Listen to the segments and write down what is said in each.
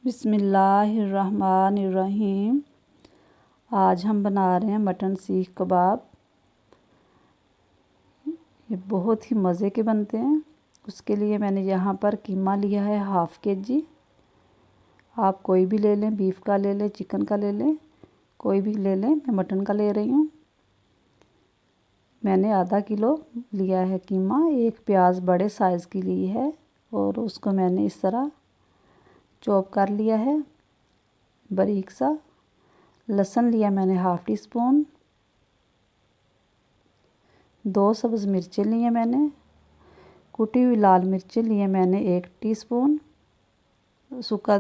बिस्मिल्लाहिर्रहमानिर्रहीम। आज हम बना रहे हैं मटन सीख कबाब। ये बहुत ही मज़े के बनते हैं। उसके लिए मैंने यहाँ पर कीमा लिया है हाफ़ kg। आप कोई भी ले लें, बीफ का ले लें, चिकन का ले लें, कोई भी ले लें। मैं मटन का ले रही हूँ। मैंने आधा किलो लिया है कीमा। एक प्याज बड़े साइज़ की ली है और उसको मैंने इस तरह चॉप कर लिया है बारीक सा। लहसुन लिया मैंने हाफ़ टी स्पून। 2 सब्ज़ मिर्चें लिए मैंने। कुटी हुई लाल मिर्चें लिए मैंने 1 टीस्पून। सूखा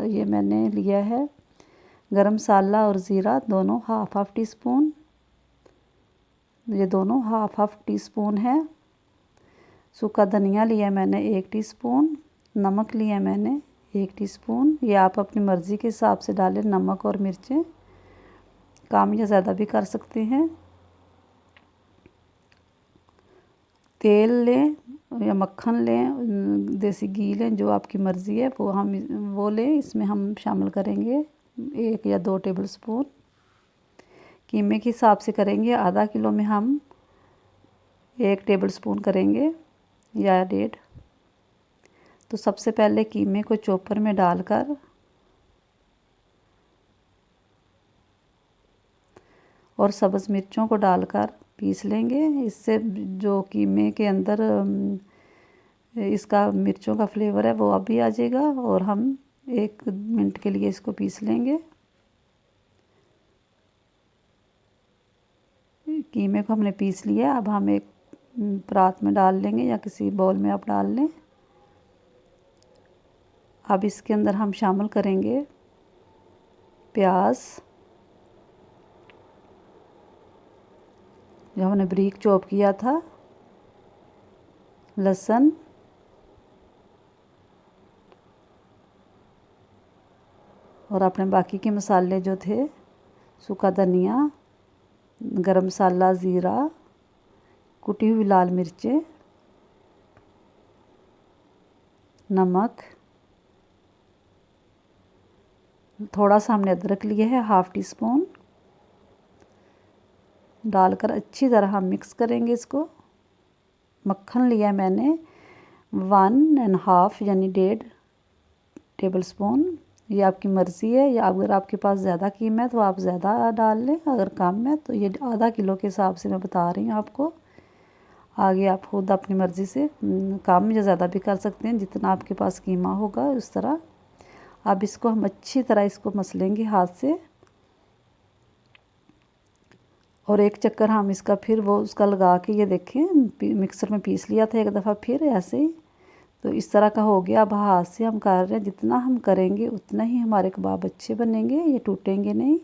ये मैंने लिया है गरम मसाला और ज़ीरा दोनों हाफ़ टी स्पून। ये दोनों हाफ़ टी स्पून है। सूखा धनिया लिया मैंने 1 टीस्पून। नमक लिया मैंने 1 टीस्पून। ये आप अपनी मर्ज़ी के हिसाब से डालें, नमक और मिर्चें कम या ज़्यादा भी कर सकते हैं। तेल लें या मक्खन लें, देसी घी लें, जो आपकी मर्ज़ी है वो लें। इसमें हम शामिल करेंगे 1 या 2 टेबल स्पून। कीमे के हिसाब से करेंगे। आधा किलो में हम 1 टेबल स्पून करेंगे या 1.5। तो सबसे पहले कीमे को चॉपर में डालकर और सब्ज़ मिर्चों को डालकर पीस लेंगे। इससे जो कीमे के अंदर इसका मिर्चों का फ्लेवर है वो अभी आ जाएगा और हम 1 मिनट के लिए इसको पीस लेंगे। कीमे को हमने पीस लिया। अब हम एक परात में डाल लेंगे या किसी बाउल में आप डाल लें। अब इसके अंदर हम शामिल करेंगे प्याज जो हमने बारीक चॉप किया था, लहसुन और अपने बाकी के मसाले जो थे, सूखा धनिया, गरम मसाला, ज़ीरा, कुटी हुई लाल मिर्चें, नमक, थोड़ा सा हमने अदरक लिया है हाफ़ टी स्पून। डालकर अच्छी तरह हम मिक्स करेंगे इसको। मक्खन लिया मैंने 1.5 यानी 1.5 टेबल स्पून। ये आपकी मर्ज़ी है, या अगर आपके पास ज़्यादा कीमा है तो आप ज़्यादा डाल लें, अगर कम है तो ये आधा किलो के हिसाब से मैं बता रही हूँ आपको। आगे आप खुद अपनी मर्ज़ी से कम या ज़्यादा भी कर सकते हैं, जितना आपके पास कीमा होगा उस तरह। अब इसको हम अच्छी तरह इसको मसलेंगे हाथ से और एक चक्कर हम इसका फिर वो उसका लगा के ये देखें मिक्सर में पीस लिया था एक दफ़ा फिर ऐसे ही। तो इस तरह का हो गया। अब हाथ से हम कर रहे हैं, जितना हम करेंगे उतना ही हमारे कबाब अच्छे बनेंगे, ये टूटेंगे नहीं।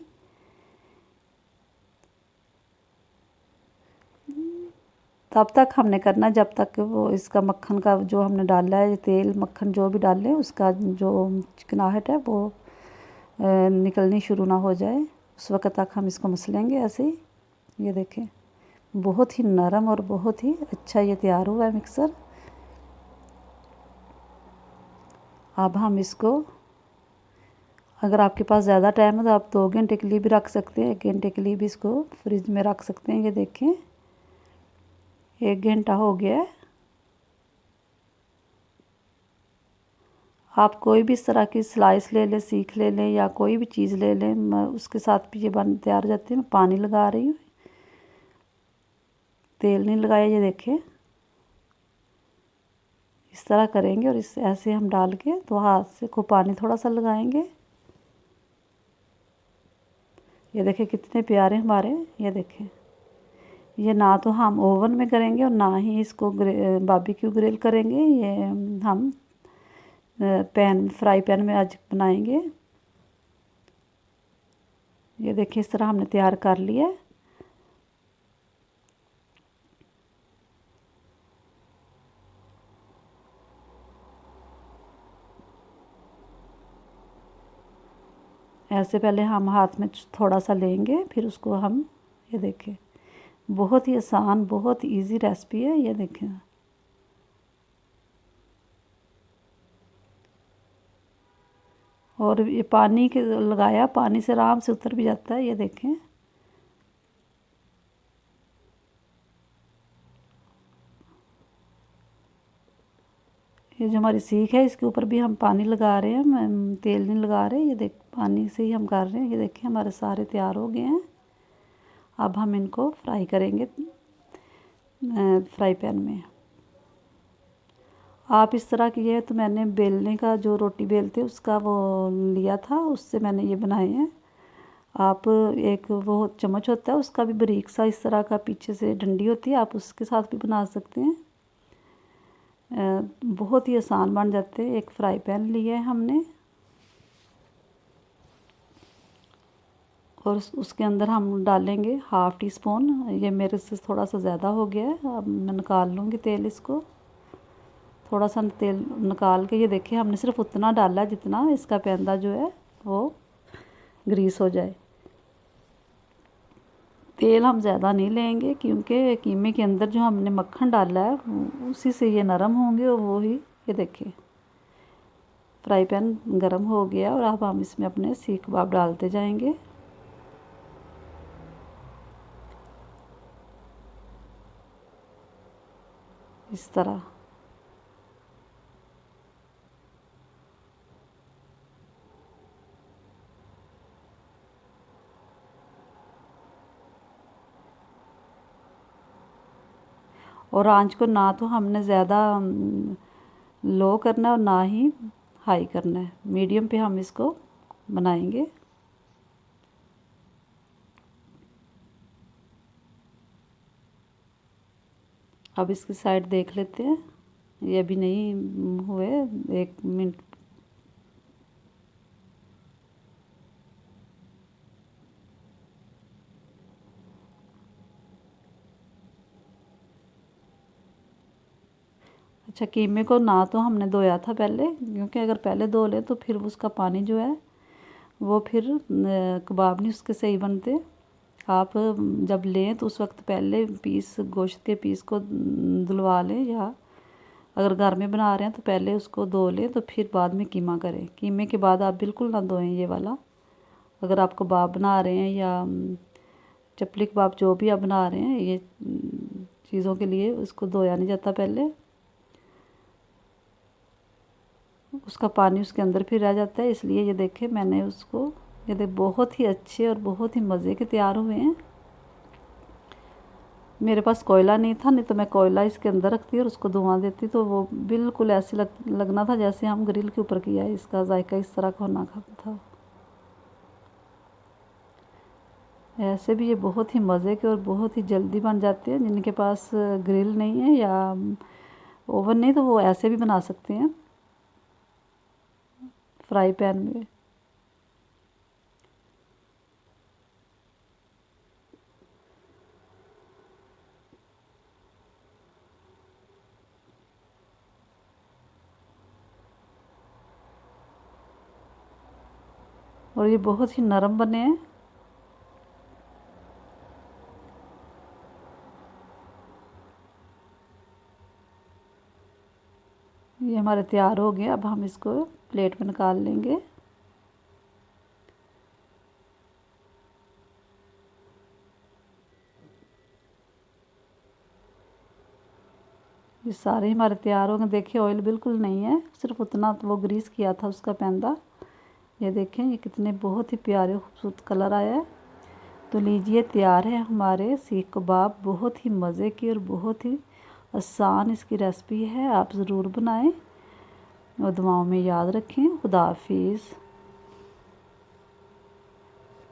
तब तक हमने करना जब तक वो इसका मक्खन का जो हमने डाला है, तेल मक्खन जो भी डाल लें उसका जो चिकनाहट है वो निकलनी शुरू ना हो जाए, उस वक़्त तक हम इसको मसलेंगे ऐसे ही। ये देखें बहुत ही नरम और बहुत ही अच्छा ये तैयार हुआ है मिक्सर। अब हम इसको, अगर आपके पास ज़्यादा टाइम है तो आप 2 घंटे के लिए भी रख सकते हैं, 1 घंटे के लिए भी इसको फ्रिज में रख सकते हैं। ये देखें 1 घंटा हो गया है। आप कोई भी इस तरह की स्लाइस ले लें, सीख ले लें या कोई भी चीज़ ले लें, उसके साथ भी ये बन तैयार हो जाती है। मैं पानी लगा रही हूँ, तेल नहीं लगाया। ये देखें इस तरह करेंगे और इस ऐसे हम डाल के तो हाथ से खूब पानी थोड़ा सा लगाएंगे। ये देखें कितने प्यारे हमारे। ये देखें ये ना तो हम ओवन में करेंगे और ना ही इसको बारबेक्यू ग्रिल करेंगे। ये हम फ्राई पैन में आज बनाएंगे। ये देखिए इस तरह हमने तैयार कर लिया है। ऐसे पहले हम हाथ में थोड़ा सा लेंगे, फिर उसको हम, ये देखें बहुत ही आसान, बहुत इजी रेसिपी है। ये देखें और ये पानी के लगाया, पानी से आराम से उतर भी जाता है, ये देखें। ये जो हमारी सीख है इसके ऊपर भी हम पानी लगा रहे हैं, हम तेल नहीं लगा रहे, ये देख पानी से ही हम कर रहे हैं। ये देखिए हमारे सारे तैयार हो गए हैं। अब हम इनको फ्राई करेंगे फ्राई पैन में। आप इस तरह की है तो मैंने बेलने का जो रोटी बेलते उसका वो लिया था, उससे मैंने ये बनाए हैं। आप एक वो चम्मच होता है उसका भी बारीक सा इस तरह का पीछे से डंडी होती है, आप उसके साथ भी बना सकते हैं। बहुत ही आसान बन जाते हैं। एक फ्राई पैन लिया है हमने और उसके अंदर हम डालेंगे 1/2 टीस्पून। ये मेरे से थोड़ा सा ज़्यादा हो गया है, अब मैं निकाल लूँगी तेल इसको। थोड़ा सा तेल निकाल के ये देखिए हमने सिर्फ उतना डाला जितना इसका पैंदा जो है वो ग्रीस हो जाए। तेल हम ज़्यादा नहीं लेंगे क्योंकि कीमे के अंदर जो हमने मक्खन डाला है उसी से ये नरम होंगे और वो ही। ये देखिए फ्राई पैन गरम हो गया और अब हम इसमें अपने सीख कबाब डालते जाएंगे। इस तरह और आंच को ना तो हमने ज़्यादा लो करना है और ना ही हाई करना है, मीडियम पे हम इसको बनाएंगे। अब इसकी साइड देख लेते हैं, ये अभी नहीं हुए, 1 मिनट। अच्छा, कीमे को ना तो हमने धोया था पहले, क्योंकि अगर पहले धो लें तो फिर उसका पानी जो है वो फिर कबाब नहीं उसके सही बनते। आप जब लें तो उस वक्त पहले गोश्त के पीस को धुलवा लें, या अगर घर में बना रहे हैं तो पहले उसको धो लें तो फिर बाद में कीमा करें। कीमे के बाद आप बिल्कुल ना धोएं ये वाला। अगर आप कबाब बना रहे हैं या चपली कबाब जो भी आप बना रहे हैं, ये चीज़ों के लिए उसको धोया नहीं जाता पहले, उसका पानी उसके अंदर फिर रह जाता है। इसलिए ये देखें मैंने उसको, ये देख बहुत ही अच्छे और बहुत ही मज़े के तैयार हुए हैं। मेरे पास कोयला नहीं था, नहीं तो मैं कोयला इसके अंदर रखती और उसको धुआं देती तो वो बिल्कुल ऐसे लगना था जैसे हम ग्रिल के ऊपर किया है। इसका जायका इस तरह का होना था। ऐसे भी ये बहुत ही मज़े के और बहुत ही जल्दी बन जाते हैं। जिनके पास ग्रिल नहीं है या ओवन नहीं तो वो ऐसे भी बना सकते हैं फ्राई पैन में। और ये बहुत ही नरम बने हैं। ये हमारे तैयार हो गए, अब हम इसको प्लेट में निकाल लेंगे। ये सारे हमारे तैयार हो गए। देखिए ऑयल बिल्कुल नहीं है, सिर्फ उतना तो वो ग्रीस किया था उसका पैंदा। ये देखें ये कितने बहुत ही प्यारे खूबसूरत कलर आया है। तो लीजिए तैयार है हमारे सीख कबाब, बहुत ही मज़े की और बहुत ही आसान इसकी रेसिपी है। आप ज़रूर बनाएं और दुआओं में याद रखें। खुदा हाफिज़।